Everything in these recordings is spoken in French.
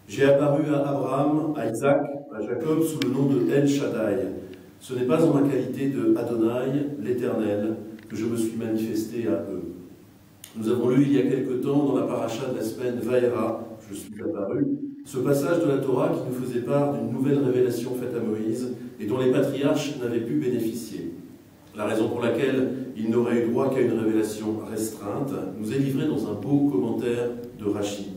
J'ai apparu à Abraham, à Isaac, à Jacob sous le nom de El Shaddai. Ce n'est pas en ma qualité de Adonai, l'Éternel, que je me suis manifesté à eux. Nous avons lu il y a quelque temps dans la paracha de la semaine Vaïra, je suis apparu, ce passage de la Torah qui nous faisait part d'une nouvelle révélation faite à Moïse et dont les patriarches n'avaient pu bénéficier. La raison pour laquelle il n'aurait eu droit qu'à une révélation restreinte nous est livrée dans un beau commentaire de Rashi.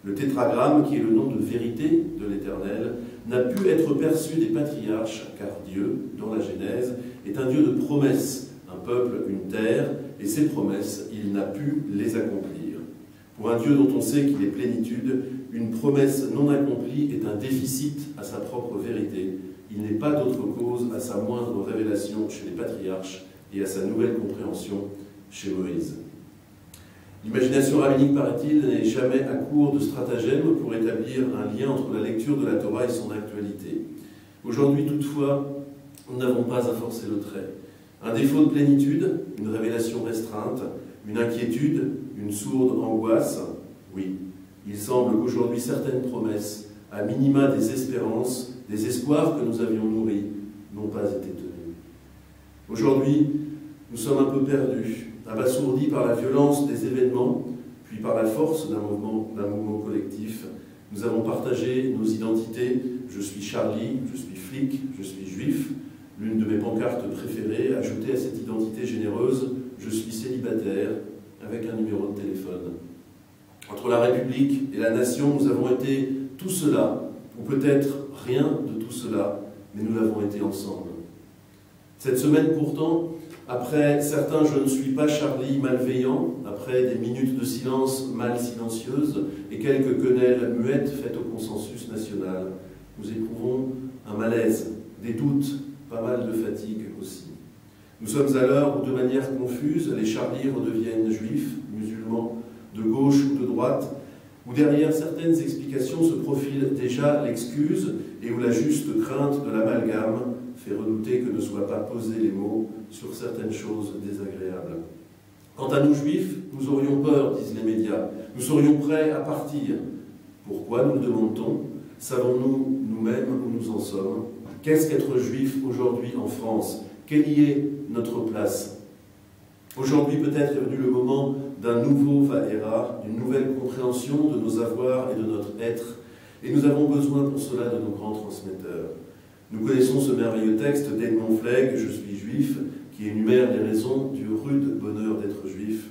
Le tétragramme, qui est le nom de vérité de l'Éternel, n'a pu être perçu des patriarches, car Dieu, dans la Genèse, est un Dieu de promesses, un peuple, une terre, et ces promesses, il n'a pu les accomplir. Pour un Dieu dont on sait qu'il est plénitude, une promesse non accomplie est un déficit à sa propre vérité. Il n'est pas d'autre cause à sa moindre révélation chez les patriarches et à sa nouvelle compréhension chez Moïse. L'imagination rabbinique, paraît-il, n'est jamais à court de stratagèmes pour établir un lien entre la lecture de la Torah et son actualité. Aujourd'hui, toutefois, nous n'avons pas à forcer le trait. Un défaut de plénitude, une révélation restreinte, une inquiétude, une sourde angoisse, oui. Il semble qu'aujourd'hui, certaines promesses, à minima des espérances, des espoirs que nous avions nourris, n'ont pas été tenues. Aujourd'hui, nous sommes un peu perdus, abasourdis par la violence des événements, puis par la force d'un mouvement collectif. Nous avons partagé nos identités. Je suis Charlie, je suis flic, je suis juif. L'une de mes pancartes préférées, ajoutée à cette identité généreuse, je suis célibataire, avec un numéro de téléphone. Entre la République et la nation, nous avons été tout cela, ou peut-être rien de tout cela, mais nous l'avons été ensemble. Cette semaine pourtant, après certains « je ne suis pas Charlie » malveillants, après des minutes de silence mal silencieuses et quelques quenelles muettes faites au consensus national, nous éprouvons un malaise, des doutes, pas mal de fatigue aussi. Nous sommes à l'heure où, de manière confuse, les Charlies redeviennent juifs, musulmans, de gauche ou de droite, où derrière certaines explications se profile déjà l'excuse et où la juste crainte de l'amalgame fait redouter que ne soient pas posés les mots sur certaines choses désagréables. Quant à nous juifs, nous aurions peur, disent les médias. Nous serions prêts à partir. Pourquoi, nous le demande-t-on? Savons-nous nous-mêmes où nous en sommes? Qu'est-ce qu'être juif aujourd'hui en France? Quelle y est notre place? Aujourd'hui, peut-être est venu le moment d'un nouveau Vaïra, d'une nouvelle compréhension de nos avoirs et de notre être, et nous avons besoin pour cela de nos grands transmetteurs. Nous connaissons ce merveilleux texte d'Edmond Flegg, « Je suis juif », qui énumère les raisons du rude bonheur d'être juif.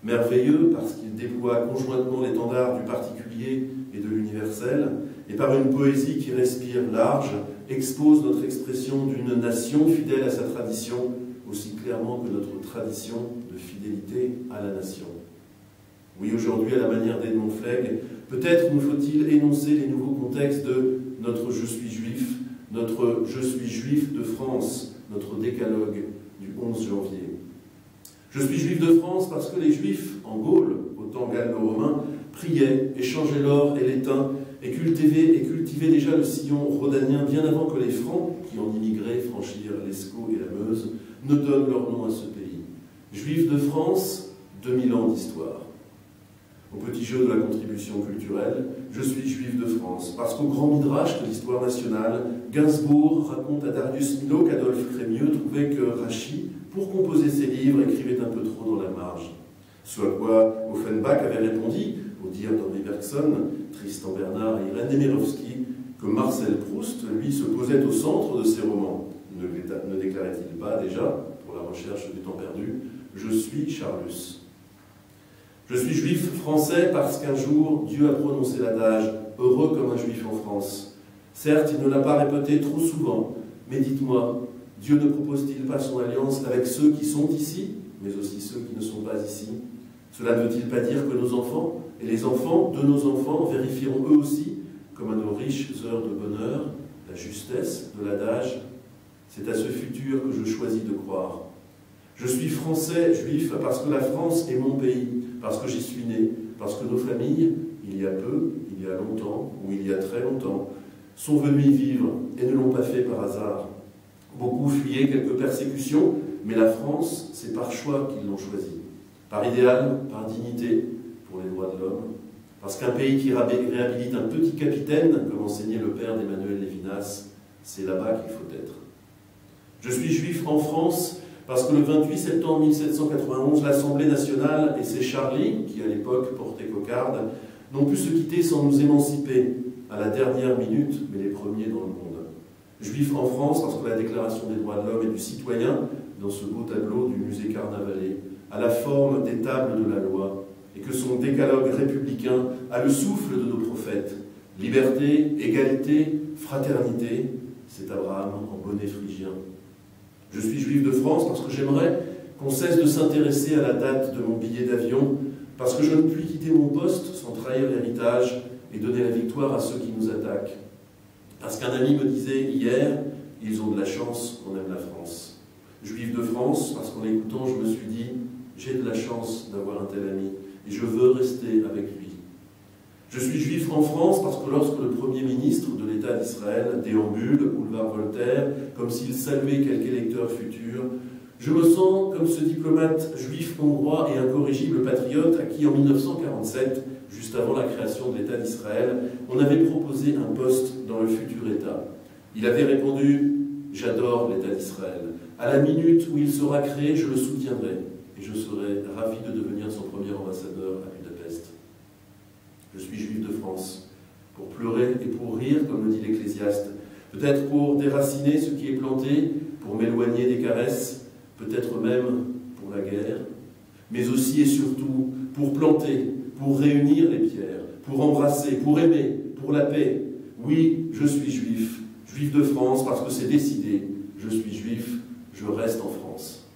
Merveilleux parce qu'il déploie conjointement l'étendard du particulier et de l'universel, et par une poésie qui respire large, expose notre expression d'une nation fidèle à sa tradition, aussi clairement que notre tradition de fidélité à la nation. Oui, aujourd'hui, à la manière d'Edmond Flegg, peut-être nous faut-il énoncer les nouveaux contextes de notre « Je suis juif », notre « Je suis juif de France », notre décalogue du 11 janvier. Je suis juif de France parce que les juifs, en Gaule, au temps gallo-romain, priaient, échangeaient l'or et l'étain, et cultivaient déjà le sillon rhodanien bien avant que les Francs, qui en immigraient franchirent l'Escaut et la Meuse, ne donnent leur nom à ce pays. Juifs de France, 2000 ans d'histoire. Au petit jeu de la contribution culturelle, je suis juif de France, parce qu'au grand midrash de l'histoire nationale, Gainsbourg raconte à Darius Milhaud qu'Adolphe Crémieux trouvait que Rachi, pour composer ses livres, écrivait un peu trop dans la marge. Ce à quoi Offenbach avait répondu, au dire d'Henri Bergson, Tristan Bernard et Irène Nemirovsky, que Marcel Proust, lui, se posait au centre de ses romans. Ne déclarait-il pas déjà, pour la recherche du temps perdu, « Je suis Charlus ». Je suis juif français parce qu'un jour, Dieu a prononcé l'adage « heureux comme un juif en France ». Certes, il ne l'a pas répété trop souvent, mais dites-moi, Dieu ne propose-t-il pas son alliance avec ceux qui sont ici, mais aussi ceux qui ne sont pas ici? Cela ne veut-il pas dire que nos enfants, et les enfants de nos enfants, vérifieront eux aussi, comme à nos riches heures de bonheur, la justesse de l'adage? C'est à ce futur que je choisis de croire. Je suis français, juif, parce que la France est mon pays, parce que j'y suis né, parce que nos familles, il y a peu, il y a longtemps, ou il y a très longtemps, sont venus y vivre et ne l'ont pas fait par hasard. Beaucoup fuyaient quelques persécutions, mais la France, c'est par choix qu'ils l'ont choisi. Par idéal, par dignité, pour les droits de l'homme. Parce qu'un pays qui réhabilite un petit capitaine, comme enseignait le père d'Emmanuel Lévinas, c'est là-bas qu'il faut être. Je suis juif en France parce que le 28 septembre 1791, l'Assemblée nationale et ses Charlie, qui à l'époque portaient cocarde, n'ont pu se quitter sans nous émanciper à la dernière minute, mais les premiers dans le monde. Juif en France parce que la Déclaration des droits de l'homme et du citoyen, dans ce beau tableau du musée Carnavalet, a la forme des tables de la loi, et que son décalogue républicain a le souffle de nos prophètes. Liberté, égalité, fraternité, c'est Abraham en bonnet phrygien. Je suis juif de France parce que j'aimerais qu'on cesse de s'intéresser à la date de mon billet d'avion, parce que je ne puis quitter mon poste sans trahir l'héritage et donner la victoire à ceux qui nous attaquent. Parce qu'un ami me disait hier, ils ont de la chance qu'on aime la France. Juif de France, parce qu'en l'écoutant, je me suis dit, j'ai de la chance d'avoir un tel ami, et je veux rester avec lui. Je suis juif en France parce que lorsque le Premier ministre de l'État d'Israël déambule, boulevard Voltaire, comme s'il saluait quelque électeur futur, je me sens comme ce diplomate juif hongrois et incorrigible patriote à qui en 1947, juste avant la création de l'État d'Israël, on avait proposé un poste dans le futur État. Il avait répondu « J'adore l'État d'Israël. À la minute où il sera créé, je le soutiendrai et je serai ravi de devenir son premier ambassadeur à Budapest. » Je suis juif de France, pour pleurer et pour rire, comme le dit l'Ecclésiaste, peut-être pour déraciner ce qui est planté, pour m'éloigner des caresses, peut-être même pour la guerre, mais aussi et surtout pour planter, pour réunir les pierres, pour embrasser, pour aimer, pour la paix. Oui, je suis juif, juif de France parce que c'est décidé, je suis juif, je reste en France.